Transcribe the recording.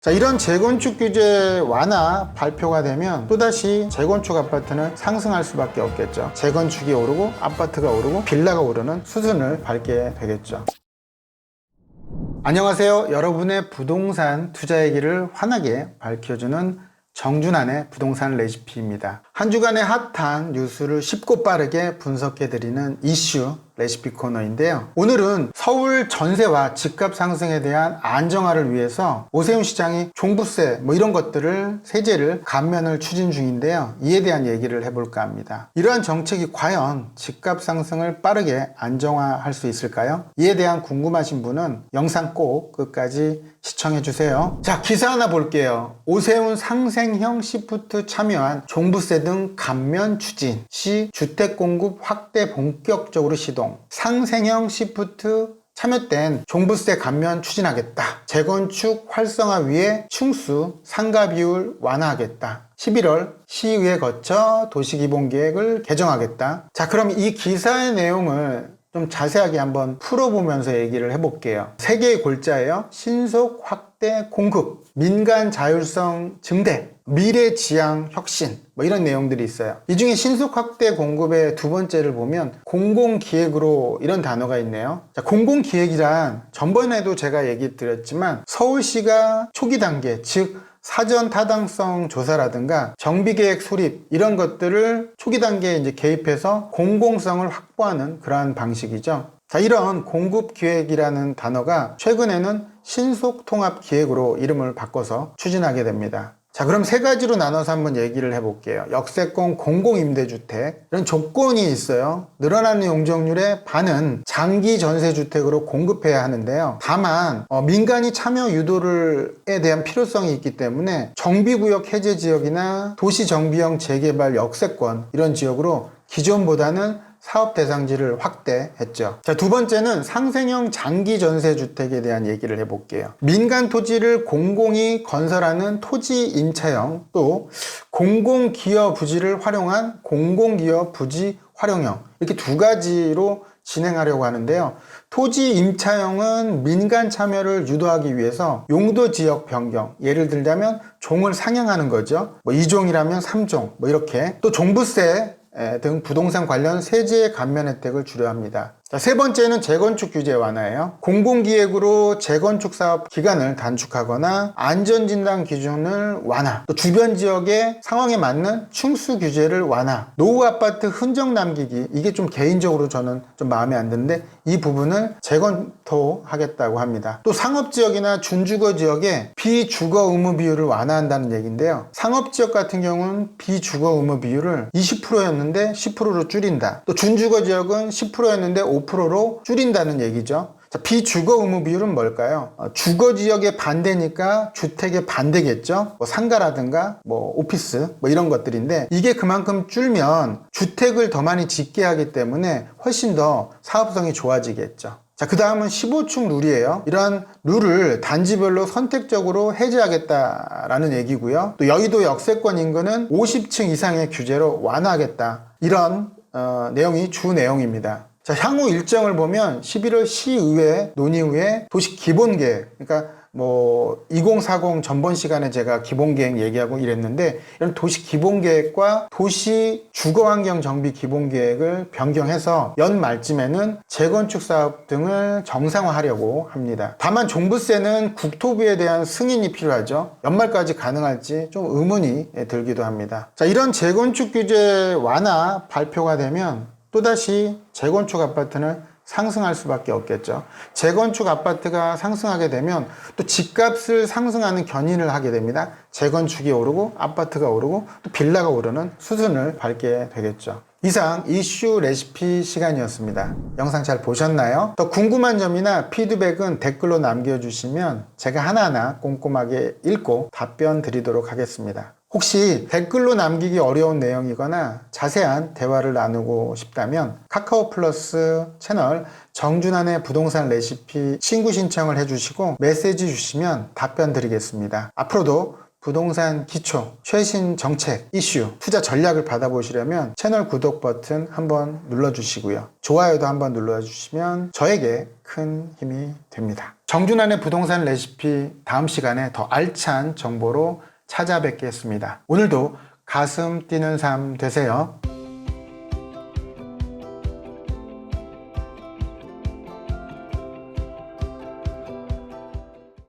자, 이런 재건축 규제 완화 발표가 되면 또다시 재건축 아파트는 상승할 수밖에 없겠죠. 재건축이 오르고 아파트가 오르고 빌라가 오르는 수준을 밟게 되겠죠. 안녕하세요. 여러분의 부동산 투자 얘기를 환하게 밝혀주는 정준환의 부동산 레시피입니다. 한 주간의 핫한 뉴스를 쉽고 빠르게 분석해드리는 이슈 레시피 코너인데요. 오늘은 서울 전세와 집값 상승에 대한 안정화를 위해서 오세훈 시장이 종부세 이런 것들을 세제를 감면을 추진 중인데요. 이에 대한 얘기를 해볼까 합니다. 이러한 정책이 과연 집값 상승을 빠르게 안정화할 수 있을까요? 이에 대한 궁금하신 분은 영상 꼭 끝까지 시청해주세요. 자, 기사 하나 볼게요. 오세훈 상생형 시프트 참여한 종부세 등 감면 추진 시 주택 공급 확대 본격적으로 시동. 상생형 시프트 참여된 종부세 감면 추진하겠다. 재건축 활성화 위해 층수 상가 비율 완화하겠다. 11월 시의회 거쳐 도시기본계획을 개정하겠다. 자, 그럼 이 기사의 내용을 좀 자세하게 한번 풀어보면서 얘기를 해볼게요. 세 개의 골자예요. 신속 확대 공급, 민간 자율성 증대, 미래 지향 혁신 이런 내용들이 있어요. 이 중에 신속 확대 공급의 두 번째를 보면 공공기획으로 이런 단어가 있네요. 자, 공공기획이란 전번에도 제가 얘기 드렸지만 서울시가 초기 단계, 즉 사전 타당성 조사라든가 정비계획 수립 이런 것들을 초기 단계에 이제 개입해서 공공성을 확보하는 그러한 방식이죠. 자, 이런 공급기획이라는 단어가 최근에는 신속통합기획으로 이름을 바꿔서 추진하게 됩니다. 자, 그럼 세 가지로 나눠서 한번 얘기를 해볼게요. 역세권 공공임대주택 이런 조건이 있어요. 늘어나는 용적률의 반은 장기 전세주택으로 공급해야 하는데요. 다만 민간이 참여 유도에 대한 필요성이 있기 때문에 정비구역 해제 지역이나 도시정비형 재개발 역세권 이런 지역으로 기존보다는 사업 대상지를 확대했죠. 자, 두 번째는 상생형 장기 전세 주택에 대한 얘기를 해볼게요. 민간 토지를 공공이 건설하는 토지 임차형, 또 공공기여 부지를 활용한 공공기여 부지 활용형, 이렇게 두 가지로 진행하려고 하는데요. 토지 임차형은 민간 참여를 유도하기 위해서 용도 지역 변경, 예를 들자면 종을 상향하는 거죠. 2종이라면 3종, 이렇게. 또 종부세 등 부동산 관련 세제 감면 혜택을 주려 합니다. 자, 세 번째는 재건축 규제 완화예요. 공공기획으로 재건축 사업 기간을 단축하거나 안전진단 기준을 완화, 또 주변 지역의 상황에 맞는 층수 규제를 완화, 노후 아파트 흔적 남기기, 이게 좀 개인적으로 저는 좀 마음에 안 드는데 이 부분을 재검토하겠다고 합니다. 또 상업지역이나 준주거 지역에 비주거 의무 비율을 완화한다는 얘기인데요. 상업지역 같은 경우는 비주거 의무 비율을 20%였는데 10%로 줄인다. 또 준주거 지역은 10%였는데 5%로 줄인다는 얘기죠. 자, 비주거 의무 비율은 뭘까요? 주거 지역의 반대니까 주택의 반대겠죠. 상가라든가 오피스 이런 것들인데 이게 그만큼 줄면 주택을 더 많이 짓게 하기 때문에 훨씬 더 사업성이 좋아지겠죠. 자, 그 다음은 15층 룰이에요. 이러한 룰을 단지별로 선택적으로 해제하겠다라는 얘기고요. 또 여의도 역세권 인근은 50층 이상의 규제로 완화하겠다. 이런 내용이 주 내용입니다. 자, 향후 일정을 보면 11월 시의회 논의 후에 도시 기본계획, 그러니까 2040 전번 시간에 제가 기본계획 얘기하고 이랬는데 이런 도시 기본계획과 도시 주거환경 정비 기본계획을 변경해서 연말쯤에는 재건축 사업 등을 정상화하려고 합니다. 다만 종부세는 국토부에 대한 승인이 필요하죠. 연말까지 가능할지 좀 의문이 들기도 합니다. 자, 이런 재건축 규제 완화 발표가 되면 또다시 재건축 아파트는 상승할 수밖에 없겠죠. 재건축 아파트가 상승하게 되면 또 집값을 상승하는 견인을 하게 됩니다. 재건축이 오르고 아파트가 오르고 또 빌라가 오르는 수준을 밟게 되겠죠. 이상 이슈 레시피 시간이었습니다. 영상 잘 보셨나요? 더 궁금한 점이나 피드백은 댓글로 남겨주시면 제가 하나하나 꼼꼼하게 읽고 답변 드리도록 하겠습니다. 혹시 댓글로 남기기 어려운 내용이거나 자세한 대화를 나누고 싶다면 카카오 플러스 채널 정준환의 부동산 레시피 친구 신청을 해주시고 메시지 주시면 답변 드리겠습니다. 앞으로도 부동산 기초, 최신 정책, 이슈, 투자 전략을 받아보시려면 채널 구독 버튼 한번 눌러주시고요. 좋아요도 한번 눌러주시면 저에게 큰 힘이 됩니다. 정준환의 부동산 레시피 다음 시간에 더 알찬 정보로 찾아뵙겠습니다. 오늘도 가슴 뛰는 삶 되세요.